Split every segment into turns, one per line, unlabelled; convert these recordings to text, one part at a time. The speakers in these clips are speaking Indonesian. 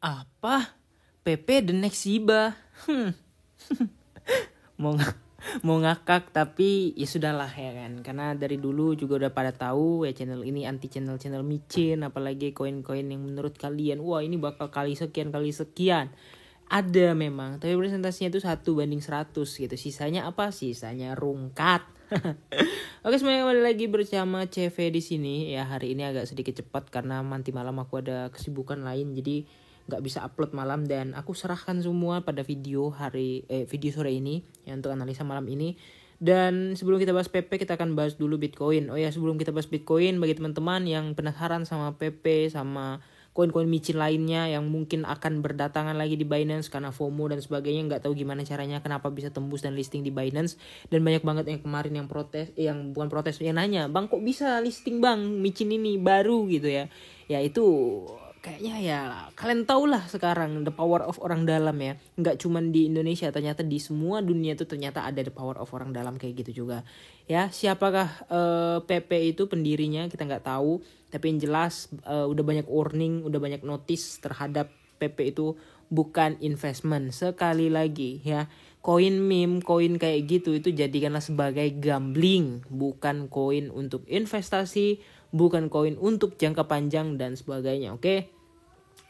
Apa? PP the next Shiba. Mau mau ngakak tapi ya sudahlah ya kan. Karena dari dulu juga udah pada tahu ya channel ini anti channel micin, apalagi koin-koin yang menurut kalian wah ini bakal kali sekian. Ada memang, tapi presentasinya itu 1:100 gitu. Sisanya apa? Sisanya rungkat. Oke, semuanya kembali lagi bersama CV di sini. Ya, hari ini agak sedikit cepat karena nanti malam aku ada kesibukan lain, jadi nggak bisa upload malam dan aku serahkan semua pada video sore ini ya untuk analisa malam ini. Dan sebelum kita bahas PP, kita akan bahas dulu Bitcoin. Oh ya, sebelum kita bahas Bitcoin, bagi teman-teman yang penasaran sama PP sama koin-koin micin lainnya yang mungkin akan berdatangan lagi di Binance karena FOMO dan sebagainya, nggak tahu gimana caranya kenapa bisa tembus dan listing di Binance. Dan banyak banget yang kemarin yang protes, yang bukan protes, yang nanya, "Bang, kok bisa listing Bang micin ini baru?" gitu ya. Ya itu kayaknya ya kalian tau lah sekarang the power of orang dalam ya. Nggak cuman di Indonesia, ternyata di semua dunia itu ternyata ada the power of orang dalam kayak gitu juga. Ya, siapakah PP itu pendirinya kita nggak tahu. Tapi yang jelas udah banyak warning, udah banyak notice terhadap PP itu bukan investment. Sekali lagi ya, koin meme, koin kayak gitu itu jadikanlah sebagai gambling, bukan koin untuk investasi, bukan koin untuk jangka panjang dan sebagainya. Oke?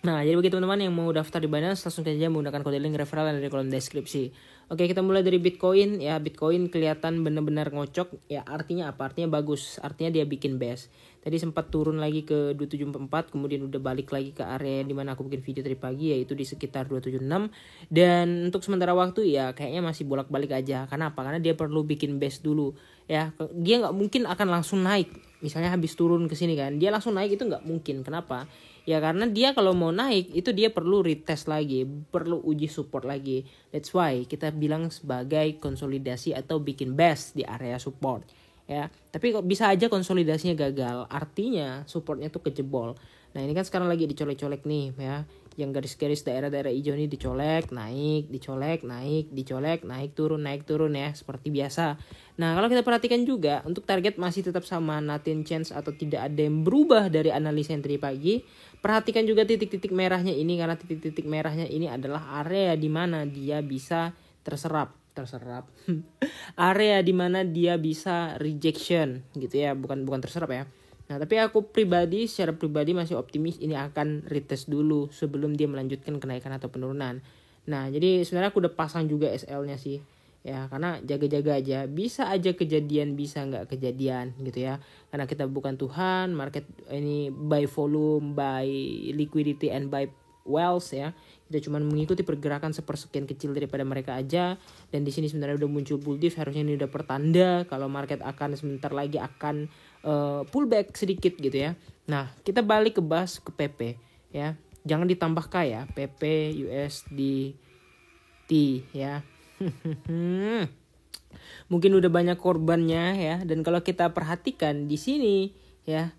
Nah, jadi bagi teman-teman yang mau daftar di Binance, langsung saja menggunakan kode link referral yang ada di kolom deskripsi. Oke, kita mulai dari Bitcoin. Ya, Bitcoin kelihatan benar-benar ngocok. Ya, artinya apa? Artinya bagus. Artinya dia bikin best. Tadi sempat turun lagi ke 2744, kemudian udah balik lagi ke area di mana aku bikin video tadi pagi, yaitu di sekitar 276. Dan untuk sementara waktu ya kayaknya masih bolak-balik aja. Karena apa? Karena dia perlu bikin best dulu. Ya, dia nggak mungkin akan langsung naik. Misalnya habis turun ke sini kan, dia langsung naik itu nggak mungkin. Kenapa? Ya karena dia kalau mau naik itu dia perlu retest lagi, perlu uji support lagi. That's why kita bilang sebagai konsolidasi atau bikin best di area support. Ya, tapi kok bisa aja konsolidasinya gagal, artinya supportnya tuh kejebol. Nah ini kan sekarang lagi dicolek-colek nih ya, yang garis-garis daerah-daerah hijau ini dicolek, naik, dicolek, naik, dicolek, naik turun ya, seperti biasa. Nah kalau kita perhatikan juga untuk target masih tetap sama, nothing change atau tidak ada yang berubah dari analisa yang tadi pagi. Perhatikan juga titik-titik merahnya ini, karena titik-titik merahnya ini adalah area di mana dia bisa terserap area di mana dia bisa rejection gitu ya, bukan terserap ya. Nah tapi aku secara pribadi masih optimis ini akan retest dulu sebelum dia melanjutkan kenaikan atau penurunan. Nah jadi sebenarnya aku udah pasang juga SL-nya sih ya, karena jaga-jaga aja, bisa aja kejadian, bisa nggak kejadian gitu ya, karena kita bukan Tuhan. Market ini by volume, by liquidity, and by wealth ya. Kita cuma mengikuti pergerakan sepersekian kecil daripada mereka aja. Dan di sini sebenarnya udah muncul bull diff, harusnya ini udah pertanda kalau market akan sebentar lagi akan pullback sedikit gitu ya. Nah kita balik ke bahas ke PP ya, jangan ditambah K ya, PP USDT ya. Mungkin udah banyak korbannya ya, dan kalau kita perhatikan di sini ya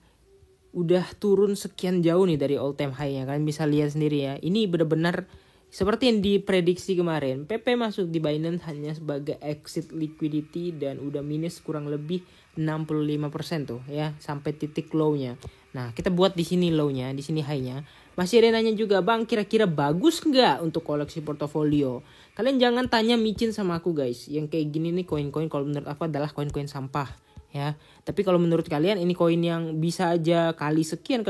udah turun sekian jauh nih dari all time high-nya, kalian bisa lihat sendiri ya. Ini benar-benar seperti yang diprediksi kemarin. PP masuk di Binance hanya sebagai exit liquidity dan udah minus kurang lebih 65% tuh ya, sampai titik low-nya. Nah, kita buat di sini low-nya, di sini high-nya. Masih ada yang nanya juga, "Bang, kira-kira bagus nggak untuk koleksi portofolio?" Kalian jangan tanya micin sama aku guys. Yang kayak gini nih koin-koin kalau menurut aku adalah koin-koin sampah ya. Tapi kalau menurut kalian ini koin yang bisa aja kali sekian.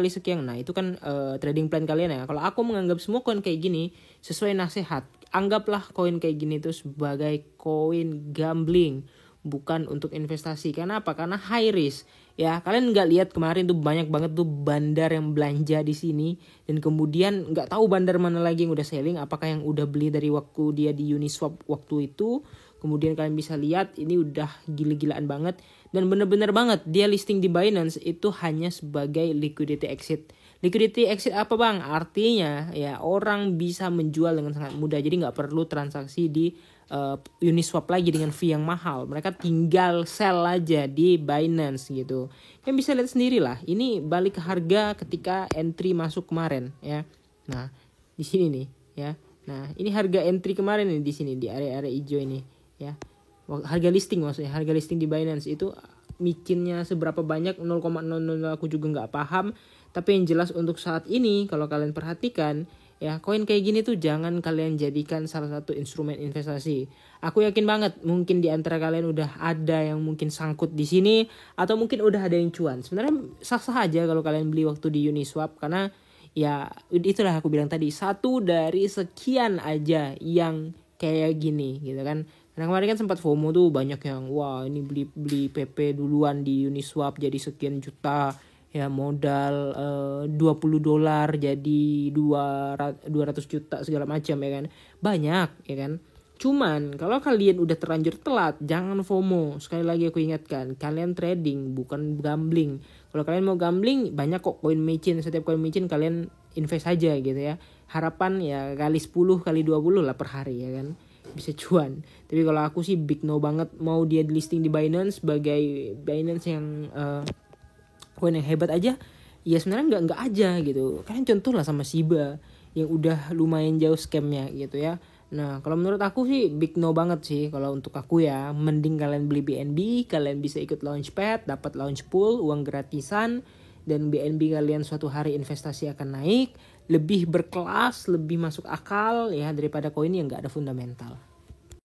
Nah itu kan trading plan kalian ya. Kalau aku menganggap semua koin kayak gini sesuai nasihat, anggaplah koin kayak gini tuh sebagai koin gambling, bukan untuk investasi. Karena apa? Karena high risk ya. Kalian nggak lihat kemarin tuh banyak banget tuh bandar yang belanja di sini, dan kemudian nggak tahu bandar mana lagi yang udah selling, apakah yang udah beli dari waktu dia di Uniswap waktu itu. Kemudian kalian bisa lihat ini udah gila-gilaan banget. Dan bener-bener banget dia listing di Binance itu hanya sebagai liquidity exit. Liquidity exit apa bang? Artinya ya orang bisa menjual dengan sangat mudah. Jadi gak perlu transaksi di Uniswap lagi dengan fee yang mahal. Mereka tinggal sell aja di Binance gitu. Yang bisa lihat sendiri lah. Ini balik ke harga ketika entry masuk kemarin ya. Nah di sini nih ya. Nah ini harga entry kemarin nih di sini di area-area hijau ini ya. Harga listing maksudnya, harga listing di Binance itu micinnya seberapa banyak 0,00 aku juga nggak paham. Tapi yang jelas untuk saat ini kalau kalian perhatikan Ya, koin kayak gini tuh jangan kalian jadikan salah satu instrumen investasi. Aku yakin banget mungkin di antara kalian udah ada yang mungkin sangkut di sini atau mungkin udah ada yang cuan. Sebenarnya sah-sah aja kalau kalian beli waktu di Uniswap karena ya itulah aku bilang tadi, satu dari sekian aja yang kayak gini gitu kan. Karena kemarin kan sempat FOMO tuh, banyak yang wah ini beli PP duluan di Uniswap jadi sekian juta. Ya modal $20 jadi 200 juta segala macam ya kan. Banyak ya kan. Cuman kalau kalian udah terlanjur telat, jangan FOMO. Sekali lagi aku ingatkan, kalian trading bukan gambling. Kalau kalian mau gambling, banyak kok koin micin. Setiap koin micin kalian invest aja gitu ya. Harapan ya kali 10 kali 20 lah per hari ya kan. Bisa cuan. Tapi kalau aku sih big no banget mau dia di listing di Binance sebagai Binance yang koin yang hebat aja. Ya sebenarnya nggak aja gitu. Kalian contoh lah sama Shiba yang udah lumayan jauh scamnya gitu ya. Nah kalau menurut aku sih big no banget sih kalau untuk aku ya. Mending kalian beli BNB, kalian bisa ikut launchpad, dapat launch pool, uang gratisan, dan BNB kalian suatu hari investasi akan naik, lebih berkelas, lebih masuk akal ya daripada koin yang nggak ada fundamental.